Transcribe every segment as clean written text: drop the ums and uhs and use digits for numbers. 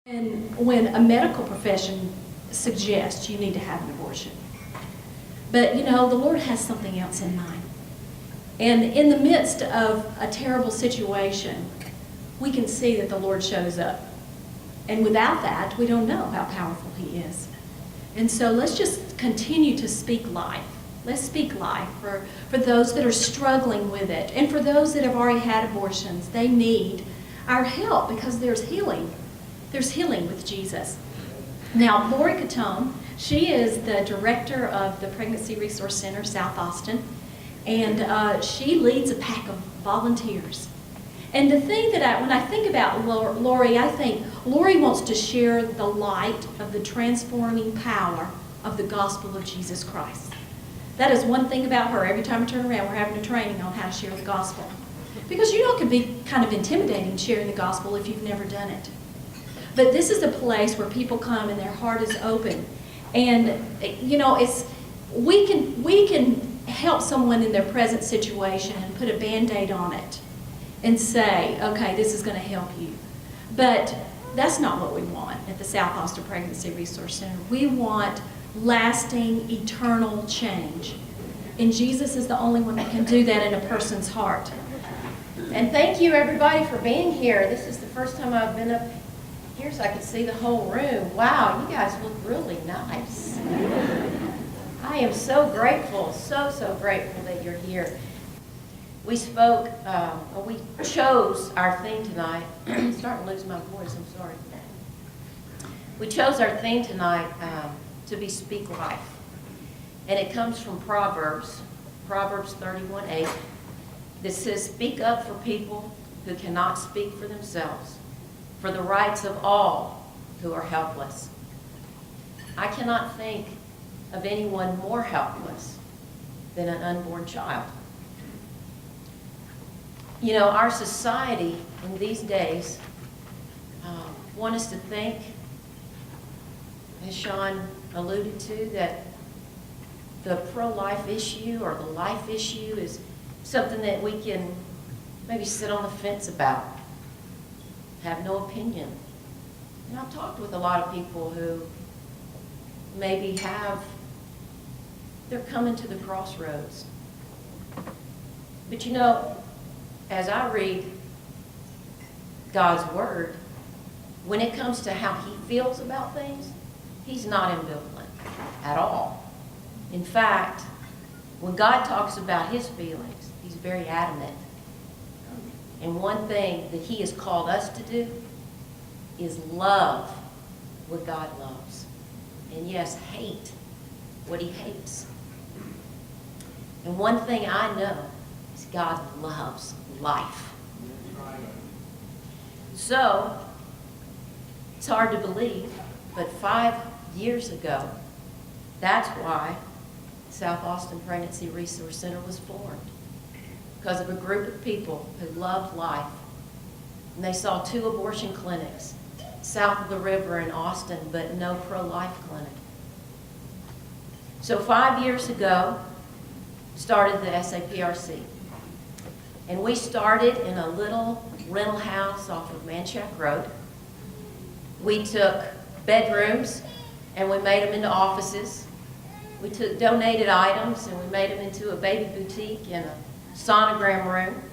And when a medical profession suggests you need to have an abortion. But you know, the Lord has something else in mind. And in the midst of a terrible situation, we can see that the Lord shows up. And without that, we don't know how powerful He is. And so let's just continue to speak life. Let's speak life for those that are struggling with it. And for those that have already had abortions, they need our help because there's healing. There's healing with Jesus. Now, Lori Catone, she is the director of the Pregnancy Resource Center, South Austin, and she leads a pack of volunteers. And the thing that when I think about Lori, I think Lori wants to share the light of the transforming power of the gospel of Jesus Christ. That is one thing about her. Every time I turn around, we're having a training on how to share the gospel. Because you know it can be kind of intimidating sharing the gospel if you've never done it. But this is a place where people come and their heart is open. And, you know, we can help someone in their present situation and put a Band-Aid on it and say, okay, this is going to help you. But that's not what we want at the South Austin Pregnancy Resource Center. We want lasting, eternal change. And Jesus is the only one that can do that in a person's heart. And thank you, everybody, for being here. This is the first time I've been up here so I could see the whole room. Wow, you guys look really nice. I am so grateful, so grateful that you're here. We spoke, we chose our theme tonight. I'm starting to lose my voice, I'm sorry. We chose our theme tonight to be Speak Life. And it comes from Proverbs 31:8, that says, speak up for people who cannot speak for themselves, for the rights of all who are helpless. I cannot think of anyone more helpless than an unborn child. You know, our society in these days want us to think, as Sean alluded to, that the pro-life issue or the life issue is something that we can maybe sit on the fence about, have no opinion. And I've talked with a lot of people who maybe they're coming to the crossroads. But you know, as I read God's Word, when it comes to how He feels about things, He's not ambivalent at all. In fact, when God talks about His feelings, He's very adamant. And one thing that He has called us to do is love what God loves. And yes, hate what He hates. And one thing I know is God loves life. So, it's hard to believe, but 5 years ago, that's why South Austin Pregnancy Resource Center was formed. Because of a group of people who loved life. And they saw 2 abortion clinics south of the river in Austin, but no pro-life clinic. So 5 years ago, started the SAPRC. And we started in a little rental house off of Manchac Road. We took bedrooms and we made them into offices. We took donated items and we made them into a baby boutique and a sonogram room.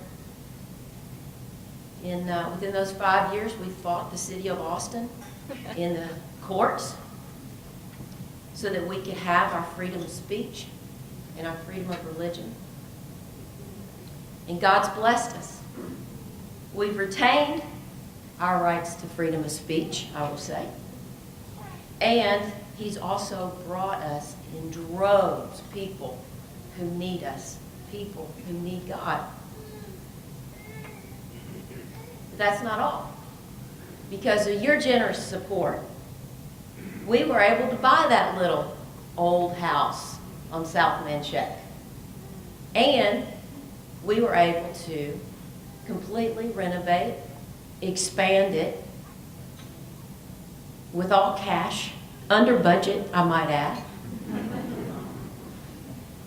Within those 5 years, we fought the city of Austin in the courts so that we could have our freedom of speech and our freedom of religion. And God's blessed us. We've retained our rights to freedom of speech, I will say. And He's also brought us in droves people who need us, people who need God. But that's not all. Because of your generous support, we were able to buy that little old house on South Manchac. And we were able to completely renovate, expand it with all cash, under budget, I might add.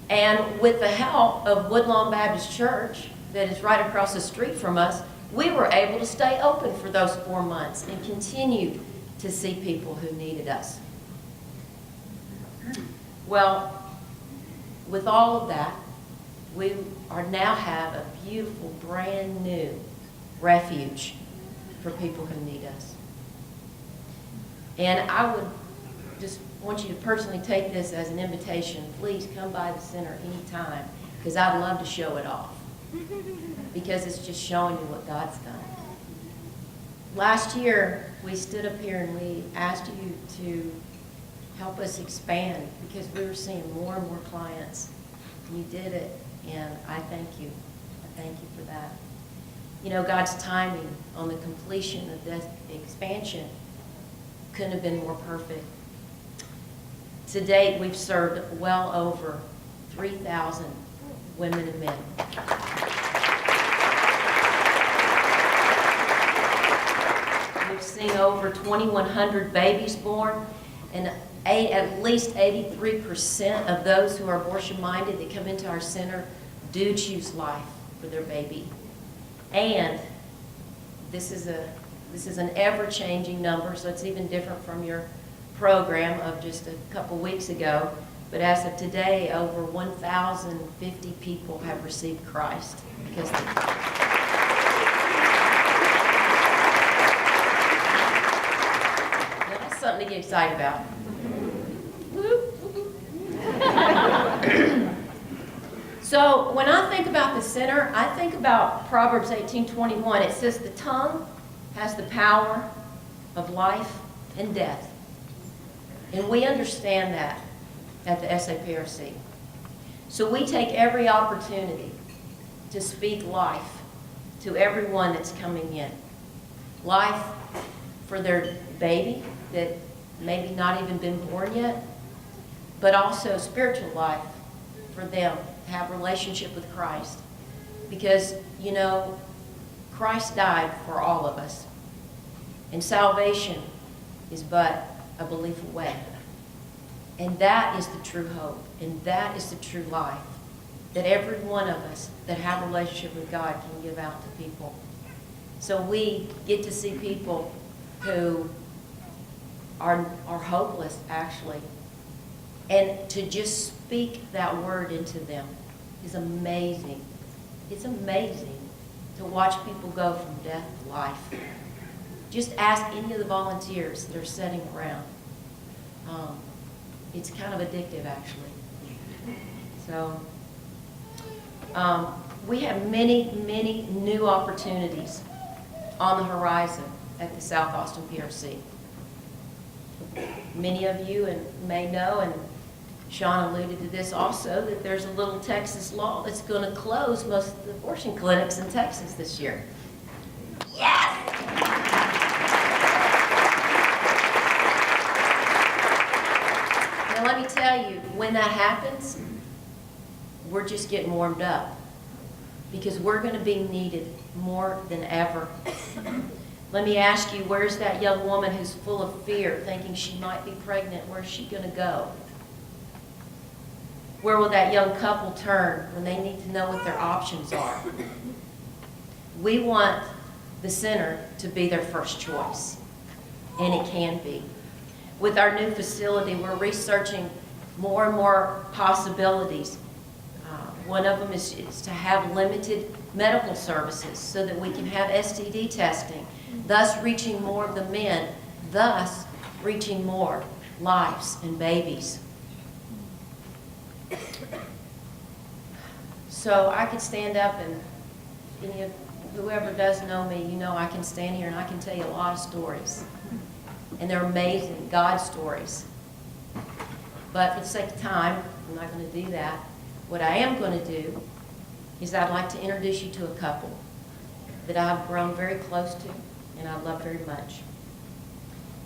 And with the help of Woodlawn Baptist Church, that is right across the street from us, we were able to stay open for those 4 months and continue to see people who needed us. Well, with all of that, we are now have a beautiful, brand new refuge for people who need us. And I would just want you to personally take this as an invitation. Please come by the center anytime, because I'd love to show it off. Because it's just showing you what God's done. Last year, we stood up here and we asked you to help us expand because we were seeing more and more clients. You did it, and I thank you. I thank you for that. You know, God's timing on the completion of this expansion couldn't have been more perfect. To date, we've served well over 3,000 women and men. We've seen over 2,100 babies born, and at least 83% of those who are abortion-minded that come into our center do choose life for their baby. And this is an ever-changing number, so it's even different from your program of just a couple weeks ago. But as of today, over 1,050 people have received Christ because that's something to get excited about. So when I think about the center, I think about Proverbs 18:21. It says the tongue has the power of life and death. And we understand that at the SAPRC. So we take every opportunity to speak life to everyone that's coming in. Life for their baby that maybe not even been born yet, but also spiritual life for them to have a relationship with Christ. Because, you know, Christ died for all of us. And salvation is but a belief away. And that is the true hope. And that is the true life that every one of us that have a relationship with God can give out to people. So we get to see people who are hopeless, actually. And to just speak that word into them is amazing. It's amazing to watch people go from death to life. Just ask any of the volunteers that are sitting around. It's kind of addictive, actually. So we have many, many new opportunities on the horizon at the South Austin PRC. Many of you may know, and Sean alluded to this also, that there's a little Texas law that's going to close most of the abortion clinics in Texas this year. Yes! Now let me tell you, when that happens, we're just getting warmed up because we're going to be needed more than ever. Let me ask you, where's that young woman who's full of fear, thinking she might be pregnant? Where's she going to go? Where will that young couple turn when they need to know what their options are? We want the center to be their first choice, and it can be. With our new facility, we're researching more and more possibilities. One of them is to have limited medical services so that we can have STD testing, thus reaching more of the men, thus reaching more lives and babies. So I could stand up and whoever does know me, you know I can stand here and I can tell you a lot of stories. And they're amazing, God stories. But for the sake of time, I'm not going to do that. What I am going to do is I'd like to introduce you to a couple that I've grown very close to and I love very much.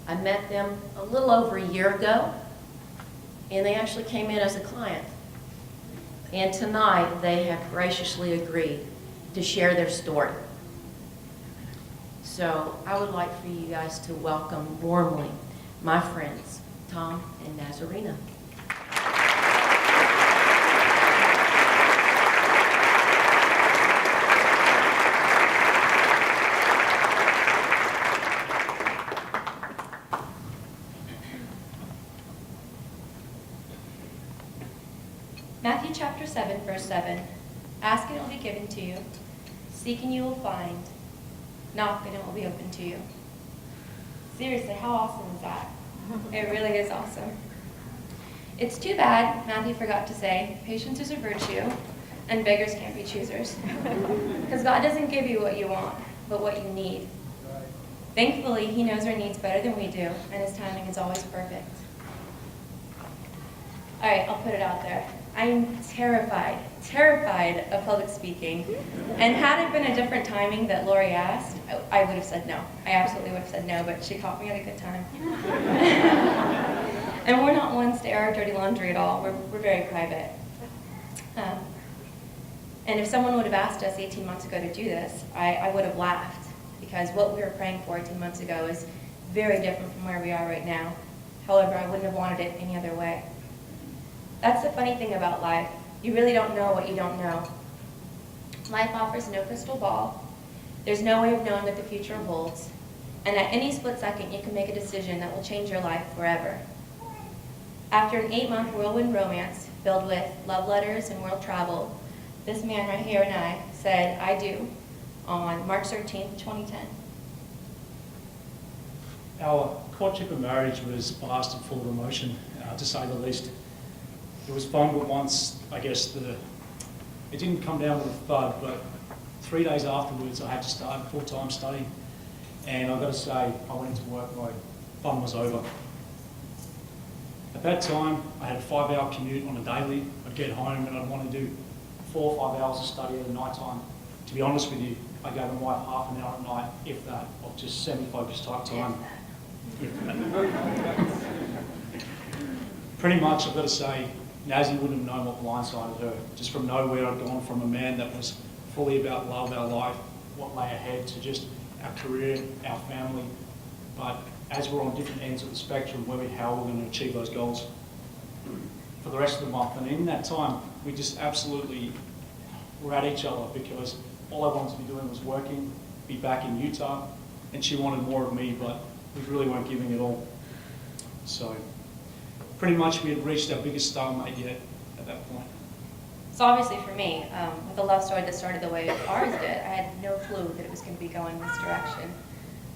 I met them a little over a year ago, and they actually came in as a client. And tonight, they have graciously agreed to share their story. So I would like for you guys to welcome warmly my friends, Tom and Nazarena. Matthew chapter 7, verse 7. Ask and it will be given to you. Seek and you will find. Knock and it will be open to you. Seriously, how awesome is that? It really is awesome. It's too bad Matthew forgot to say, patience is a virtue, and beggars can't be choosers. Because God doesn't give you what you want, but what you need. Thankfully, he knows our needs better than we do, and his timing is always perfect. All right, I'll put it out there. I'm terrified of public speaking. And had it been a different timing that Lori asked, I would have said no. I absolutely would have said no, but she caught me at a good time. And we're not ones to air our dirty laundry at all. We're very private. And if someone would have asked us 18 months ago to do this, I would have laughed, because what we were praying for 18 months ago is very different from where we are right now. However, I wouldn't have wanted it any other way. That's the funny thing about life. You really don't know what you don't know. Life offers no crystal ball. There's no way of knowing what the future holds. And at any split second, you can make a decision that will change your life forever. After an 8-month whirlwind romance filled with love letters and world travel, this man right here and I said, I do, on March 13th, 2010. Our courtship and marriage was fast and full of emotion, to say the least. It was fun, but once, I guess, it didn't come down with a thud, but 3 days afterwards I had to start full-time studying. And I've got to say, I went into work, my fun was over. At that time, I had a 5-hour commute on a daily. I'd get home and I'd want to do 4 or 5 hours of study at night time. To be honest with you, I gave my wife half an hour at night, if that, of just semi-focused type time. Pretty much, I've got to say, Nazi wouldn't have known what blindsided her. Just from nowhere, I'd gone from a man that was fully about love, our life, what lay ahead, to just our career, our family. But as we're on different ends of the spectrum, how we're going to achieve those goals for the rest of the month. And in that time, we just absolutely were at each other, because all I wanted to be doing was working, be back in Utah, and she wanted more of me, but we really weren't giving it all. So pretty much we had reached our biggest stalemate yet at that point. So obviously for me, with a love story that started the way ours did, I had no clue that it was going to be going this direction.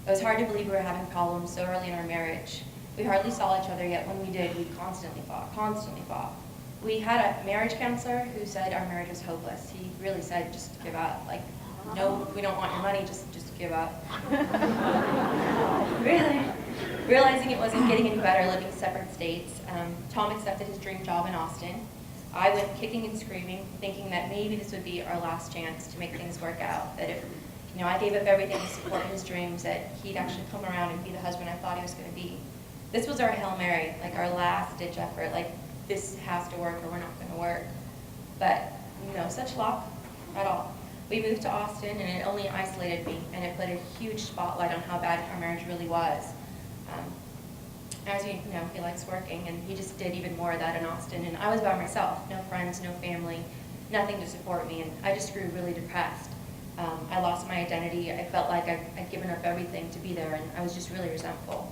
It was hard to believe we were having problems so early in our marriage. We hardly saw each other, yet when we did, we constantly fought. We had a marriage counselor who said our marriage was hopeless. He really said, just give up. Like, no, we don't want your money, just give up. Really? Realizing it wasn't getting any better living separate states, Tom accepted his dream job in Austin. I went kicking and screaming, thinking that maybe this would be our last chance to make things work out. That if I gave up everything to support his dreams, that he'd actually come around and be the husband I thought he was going to be. This was our Hail Mary, like our last ditch effort, like this has to work or we're not going to work. But no such luck at all. We moved to Austin and it only isolated me, and it put a huge spotlight on how bad our marriage really was. As you know, he likes working, and he just did even more of that in Austin. And I was by myself, no friends, no family, nothing to support me, and I just grew really depressed. I lost my identity. I felt like I'd given up everything to be there, and I was just really resentful.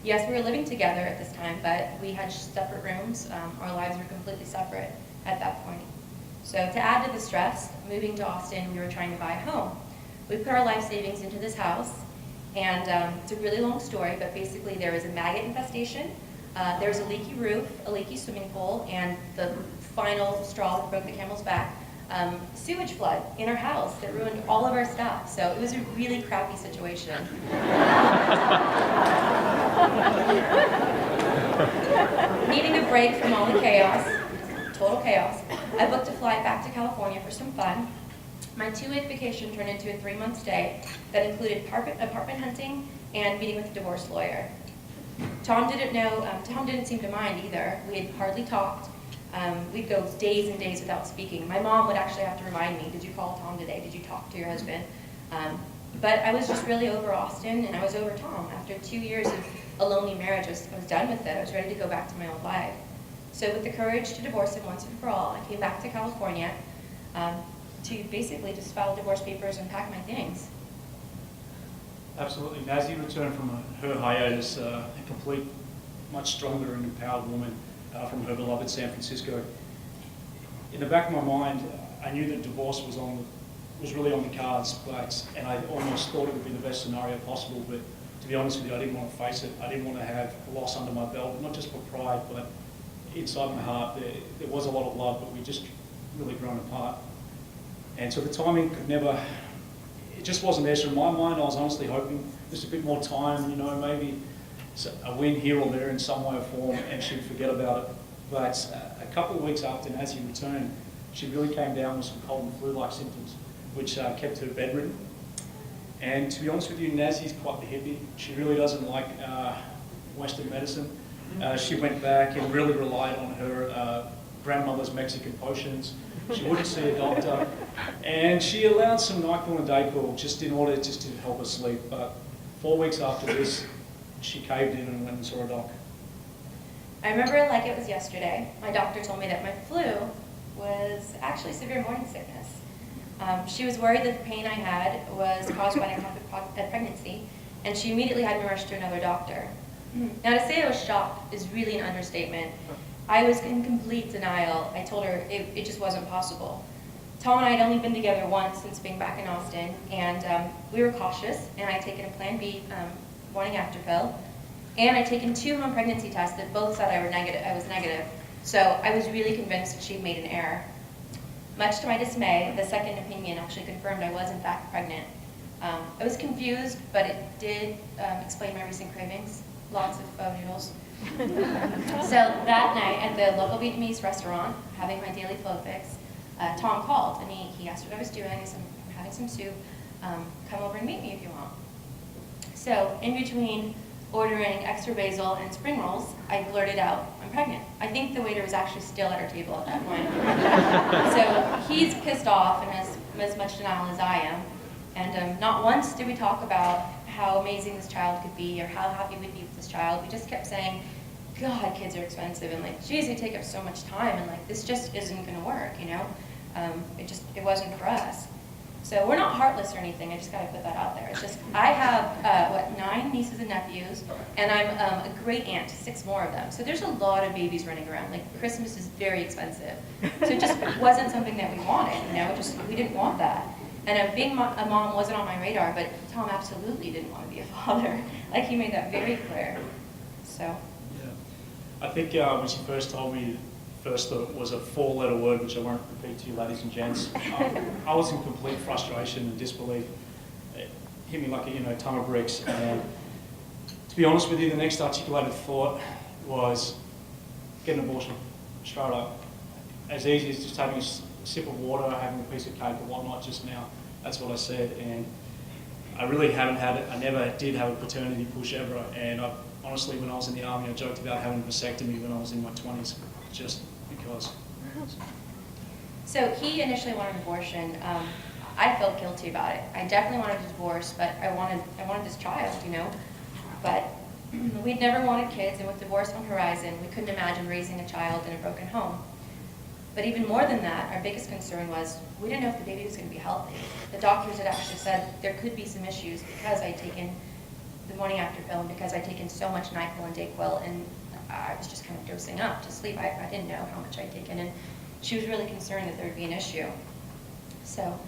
Yes, we were living together at this time, but we had separate rooms. Our lives were completely separate at that point. So to add to the stress, moving to Austin, we were trying to buy a home. We put our life savings into this house, and it's a really long story, but basically there was a maggot infestation, there was a leaky roof, a leaky swimming pool, and the final straw that broke the camel's back, sewage flood in our house that ruined all of our stuff. So it was a really crappy situation. Needing a break from all the chaos, total chaos, I booked a flight back to California for some fun. My 2-week vacation turned into a 3-month stay that included apartment hunting and meeting with a divorce lawyer. Tom didn't seem to mind either. We had hardly talked. We'd go days and days without speaking. My mom would actually have to remind me, did you call Tom today? Did you talk to your husband? But I was just really over Austin, and I was over Tom. After 2 years of a lonely marriage, I was done with it. I was ready to go back to my old life. So with the courage to divorce him once and for all, I came back to California to basically just file divorce papers and pack my things. Absolutely. Nazi returned from her hiatus a complete, much stronger and empowered woman from her beloved San Francisco. in the back of my mind, I knew that divorce was really on the cards, and I almost thought it would be the best scenario possible, but to be honest with you, I didn't want to face it. I didn't want to have a loss under my belt, not just for pride, but inside my heart, there was a lot of love, but we just really grown apart. And so the timing it just wasn't there. So in my mind, I was honestly hoping just a bit more time, maybe a win here or there in some way or form, and she'd forget about it. But a couple of weeks after Nazi returned, she really came down with some cold and flu-like symptoms, which kept her bedridden. And to be honest with you, Nazi's quite the hippie. She really doesn't like Western medicine. She went back and really relied on her grandmother's Mexican potions. She wouldn't see a doctor. And she allowed some NyQuil and Dayquil just in order to help her sleep. But 4 weeks after this, she caved in and went and saw a doc. I remember it like it was yesterday. My doctor told me that my flu was actually severe morning sickness. She was worried that the pain I had was caused by an ectopic pregnancy, and she immediately had me rushed to another doctor. Now, to say I was shocked is really an understatement. I was in complete denial. I told her it just wasn't possible. Tom and I had only been together once since being back in Austin, and we were cautious, and I had taken a Plan B morning after pill, and I'd taken 2 home pregnancy tests that both said I was negative. So I was really convinced that she'd made an error. Much to my dismay, the second opinion actually confirmed I was in fact pregnant. I was confused, but it did explain my recent cravings. Lots of pho noodles. So that night at the local Vietnamese restaurant, having my daily pho fix, Tom called and he asked what I was doing. I said, I'm having some soup. Come over and meet me if you want. So in between ordering extra basil and spring rolls, I blurted out, I'm pregnant. I think the waiter was actually still at our table at that point. So he's pissed off and has as much denial as I am. And not once did we talk about how amazing this child could be or how happy we'd be with this child. We just kept saying, God, kids are expensive, and like, geez, they take up so much time, and like, this just isn't gonna work, it wasn't for us. So we're not heartless or anything, I just gotta put that out there. It's just, I have, 9 nieces and nephews, and I'm a great aunt to 6 more of them. So there's a lot of babies running around. Like, Christmas is very expensive. So it just wasn't something that we wanted, we didn't want that. And being a mom wasn't on my radar, but Tom absolutely didn't want to be a father. Like, he made that very clear. So. Yeah. I think when she first told me, first thought it was a 4-letter word, which I won't repeat to you, ladies and gents. I was in complete frustration and disbelief. It hit me like a ton of bricks. And to be honest with you, the next articulated thought was get an abortion, straight up. As easy as just having a sip of water, having a piece of cake or whatnot just now. That's what I said. And I really haven't had it. I never did have a paternity push ever. And honestly, when I was in the army, I joked about having a vasectomy when I was in my 20s, just because. So he initially wanted an abortion. I felt guilty about it. I definitely wanted a divorce, but I wanted this child, But we'd never wanted kids, and with divorce on the horizon, we couldn't imagine raising a child in a broken home. But even more than that, our biggest concern was we didn't know if the baby was going to be healthy. The doctors had actually said there could be some issues because I'd taken the morning after pill and because I'd taken so much NyQuil and Dayquil, and I was just kind of dosing up to sleep. I didn't know how much I'd taken, and she was really concerned that there would be an issue. So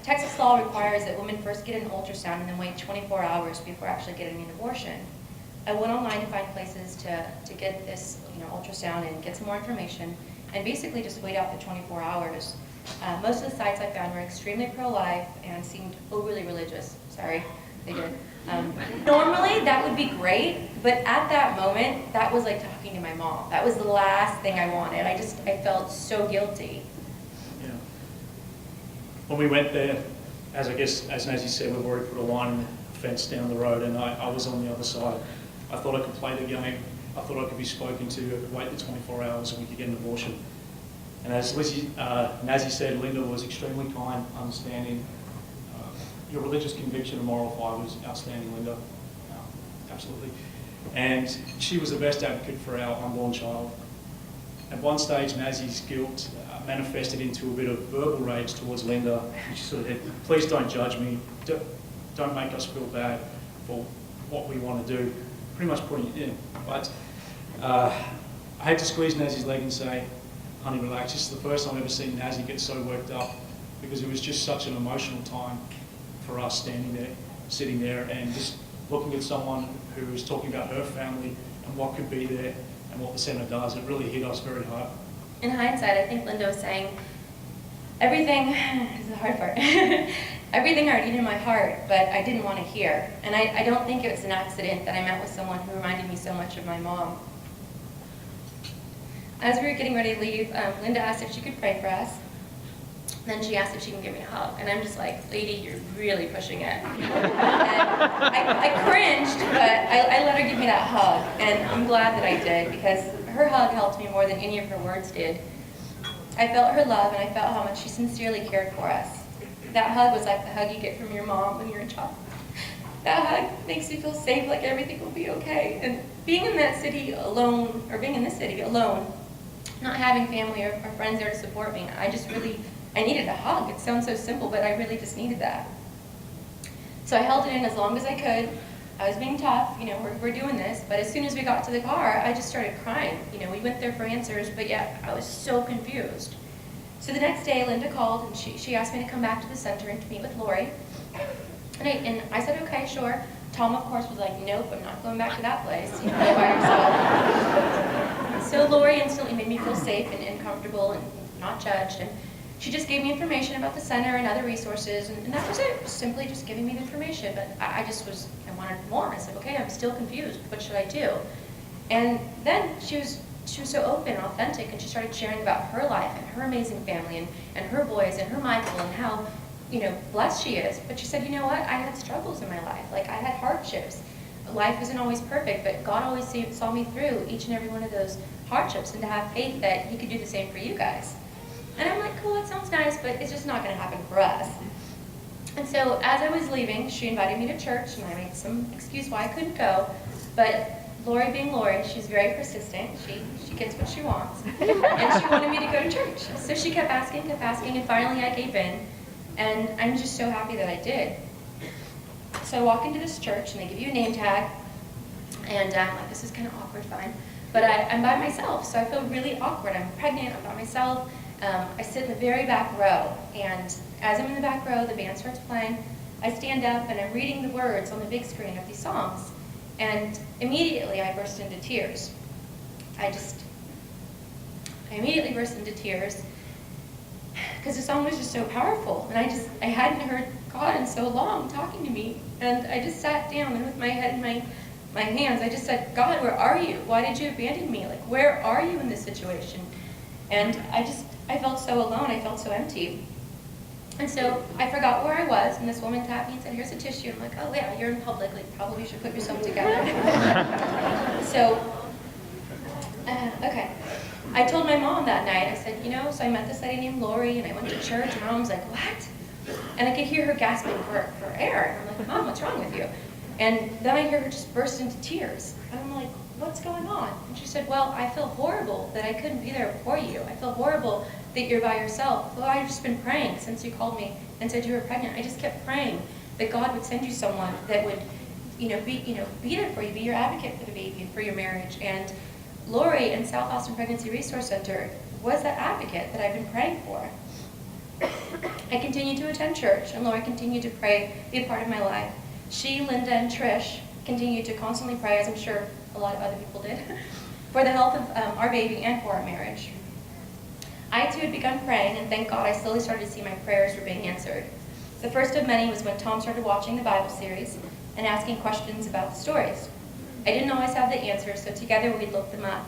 Texas law requires that women first get an ultrasound and then wait 24 hours before actually getting an abortion. I went online to find places to get this ultrasound and get some more information, and basically just wait out the 24 hours. Most of the sites I found were extremely pro-life and seemed overly religious. Sorry, they did. Normally, that would be great, but at that moment, that was like talking to my mom. That was the last thing I wanted. I felt so guilty. Yeah. When we went there, as Nazi said, we've already put a line in the fence down the road, and I was on the other side. I thought I could play the game. I thought I could be spoken to, I could wait the 24 hours and we could get an abortion. And as Nazi said, Linda was extremely kind, understanding. Your religious conviction and moral fibre was outstanding, Linda. Absolutely. And she was the best advocate for our unborn child. At one stage, Nazi's guilt manifested into a bit of verbal rage towards Linda. She sort of said, please don't judge me. Don't make us feel bad for what we want to do. Pretty much putting it in. But I had to squeeze Nazi's leg and say, honey, relax. This is the first time I've ever seen Nazzy get so worked up, because it was just such an emotional time for us standing there, sitting there, and just looking at someone who was talking about her family and what could be there and what the centre does. It really hit us very hard. In hindsight, I think Linda was saying, everything, this is the hard part, everything already in my heart, but I didn't want to hear. And I don't think it was an accident that I met with someone who reminded me so much of my mom. As we were getting ready to leave, Linda asked if she could pray for us. Then she asked if she can give me a hug. And I'm just like, lady, you're really pushing it. And I cringed, but I let her give me that hug. And I'm glad that I did, because her hug helped me more than any of her words did. I felt her love, and I felt how much she sincerely cared for us. That hug was like the hug you get from your mom when you're a child. That hug makes you feel safe, like everything will be okay. And being in that city alone, or being in this city alone, not having family or friends there to support me, I needed a hug. It sounds so simple, but I really just needed that. So I held it in as long as I could. I was being tough, we're doing this, but as soon as we got to the car, I just started crying. We went there for answers, but yet I was so confused. So the next day, Linda called, and she asked me to come back to the center and to meet with Lori. And I said, okay, sure. Tom, of course, was like, nope, I'm not going back to that place. You go by yourself. So Lori instantly made me feel safe and comfortable and not judged. And she just gave me information about the center and other resources, and that was it. Simply just giving me the information. But I wanted more. I said, okay, I'm still confused. What should I do? And then she was so open and authentic, and she started sharing about her life and her amazing family and her boys and her Michael and how blessed she is. But she said, you know what? I had struggles in my life. Like, I had hardships. Life isn't always perfect, but God always saw me through each and every one of those hardships, and to have faith that He could do the same for you guys. And I'm like, cool, that sounds nice, but it's just not going to happen for us. And so as I was leaving, she invited me to church, and I made some excuse why I couldn't go. But Lori being Lori, she's very persistent. She gets what she wants. And she wanted me to go to church. So she kept asking, and finally I gave in. And I'm just so happy that I did. So I walk into this church, and they give you a name tag. And I'm like, this is kind of awkward, fine. But I'm by myself, so I feel really awkward. I'm pregnant, I'm by myself. I sit in the very back row, and as I'm in the back row, the band starts playing. I stand up, and I'm reading the words on the big screen of these songs, and immediately I burst into tears. I immediately burst into tears because the song was just so powerful, and I hadn't heard God in so long talking to me, and I just sat down, and with my head in my hands, I just said, God, where are you? Why did you abandon me? Like, where are you in this situation? And I felt so alone. I felt so empty. And so I forgot where I was, and this woman tapped me and said, here's a tissue. I'm like, oh yeah, you're in public. Like, probably you should put yourself together. Okay. I told my mom that night, I said, so I met this lady named Lori, and I went to church, and Mom was like, what? And I could hear her gasping for air. And I'm like, Mom, what's wrong with you? And then I hear her just burst into tears. And I'm like, what's going on? And she said, well, I feel horrible that I couldn't be there for you. I feel horrible that you're by yourself. Well, I've just been praying since you called me and said you were pregnant. I just kept praying that God would send you someone that would, be there for you, be your advocate for the baby and for your marriage. And Lori in South Austin Pregnancy Resource Center was that advocate that I've been praying for. I continued to attend church, and Lori continued to pray, be a part of my life. She, Linda, and Trish continued to constantly pray, as I'm sure a lot of other people did, for the health of our baby and for our marriage. I too had begun praying, and thank God I slowly started to see my prayers were being answered. The first of many was when Tom started watching the Bible series and asking questions about the stories. I didn't always have the answers, so together we'd look them up.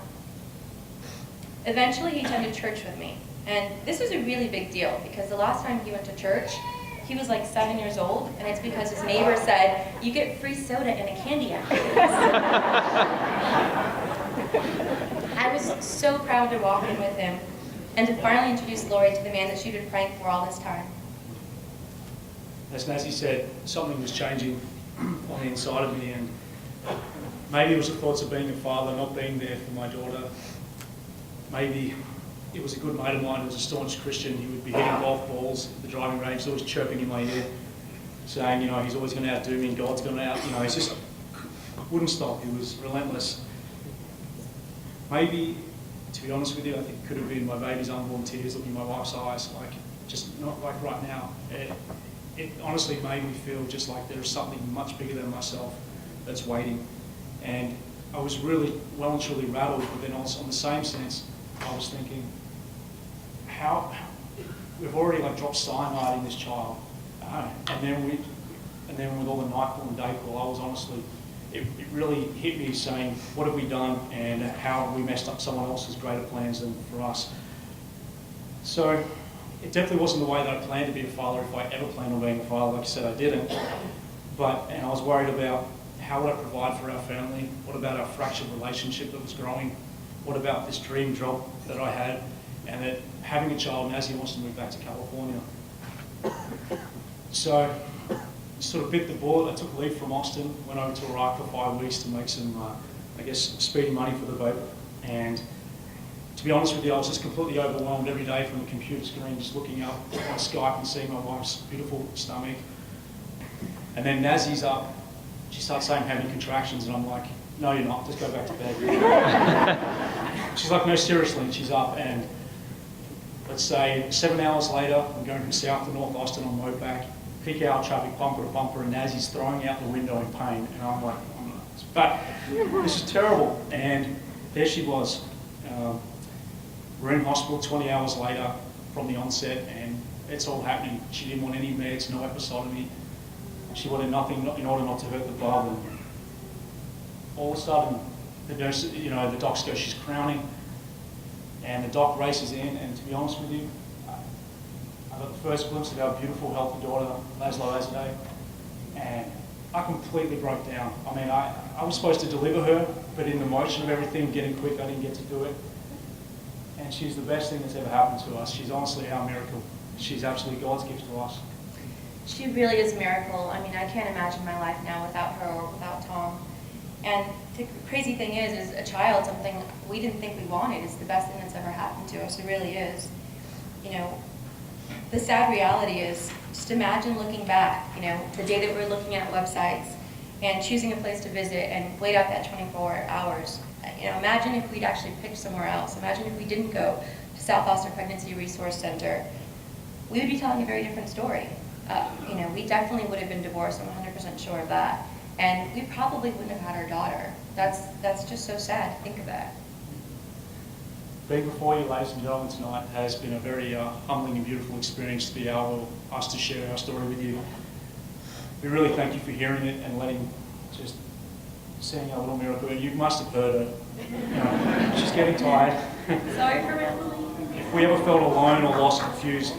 Eventually he attended church with me, and this was a really big deal because the last time he went to church, he was like 7 years old, and it's because his neighbor said, you get free soda and a candy after this. I was so proud to walk in with him and to finally introduce Lori to the man that she'd been praying for all this time. As Nazzy said, something was changing on the inside of me, and maybe it was the thoughts of being a father, not being there for my daughter. Maybe it was a good mate of mine who was a staunch Christian. He would be hitting golf balls at the driving range, always chirping in my ear, saying, he's always going to outdo me and God's going to he's just wouldn't stop. He was relentless. Maybe to be honest with you, I think it could have been my baby's unborn tears looking in my wife's eyes, like, just not like right now. It honestly made me feel just like there's something much bigger than myself that's waiting. And I was really well and truly rattled, but then also in the same sense, I was thinking, how, we've already like dropped cyanide in this child, and then with all the nightfall and dayfall, I was honestly, it really hit me saying, what have we done and how have we messed up someone else's greater plans than for us? So it definitely wasn't the way that I planned to be a father, if I ever planned on being a father. Like I said, I didn't. And I was worried about how would I provide for our family? What about our fractured relationship that was growing? What about this dream job that I had? And that having a child, Nazzy wants to move back to California. So sort of bit the bullet. I took leave from Austin, went over to Iraq for 5 weeks to make some, I guess, speedy money for the boat. And to be honest with you, I was just completely overwhelmed every day from the computer screen, just looking up on Skype and seeing my wife's beautiful stomach. And then Nazzy's up. She starts saying, having contractions, and I'm like, no, you're not, just go back to bed. She's like, no, seriously, and she's up. And let's say 7 hours later, I'm going from south to north Austin on Mopac, peak hour traffic, bumper to bumper, and Nazzy's throwing out the window in pain. And I'm like, oh, no. But this is terrible. And there she was. We're in hospital 20 hours later from the onset, and it's all happening. She didn't want any meds, no episotomy. She wanted nothing in order not to hurt the bub. And all of a sudden, the nurse, the docs go, she's crowning, and the doc races in. And to be honest with you, I got the first glimpse of our beautiful, healthy daughter, Laszlo Azadeh, and I completely broke down. I mean, I was supposed to deliver her, but in the motion of everything, getting quick, I didn't get to do it. And she's the best thing that's ever happened to us. She's honestly our miracle. She's absolutely God's gift to us. She really is a miracle. I mean, I can't imagine my life now without her or without Tom. And the crazy thing is a child, something we didn't think we wanted, is the best thing that's ever happened to us. It really is. The sad reality is, just imagine looking back, the day that we're looking at websites and choosing a place to visit and wait out that 24 hours. Imagine if we'd actually picked somewhere else. Imagine if we didn't go to South Austin Pregnancy Resource Center. We would be telling a very different story. We definitely would have been divorced. I'm 100% sure of that. And we probably wouldn't have had our daughter. That's just so sad to think of that. Being before you, ladies and gentlemen, tonight has been a very humbling and beautiful experience to be able us to share our story with you. We really thank you for hearing it and seeing our little miracle. You must have heard her. She's getting tired. Sorry for rambling. If we ever felt alone or lost, confused,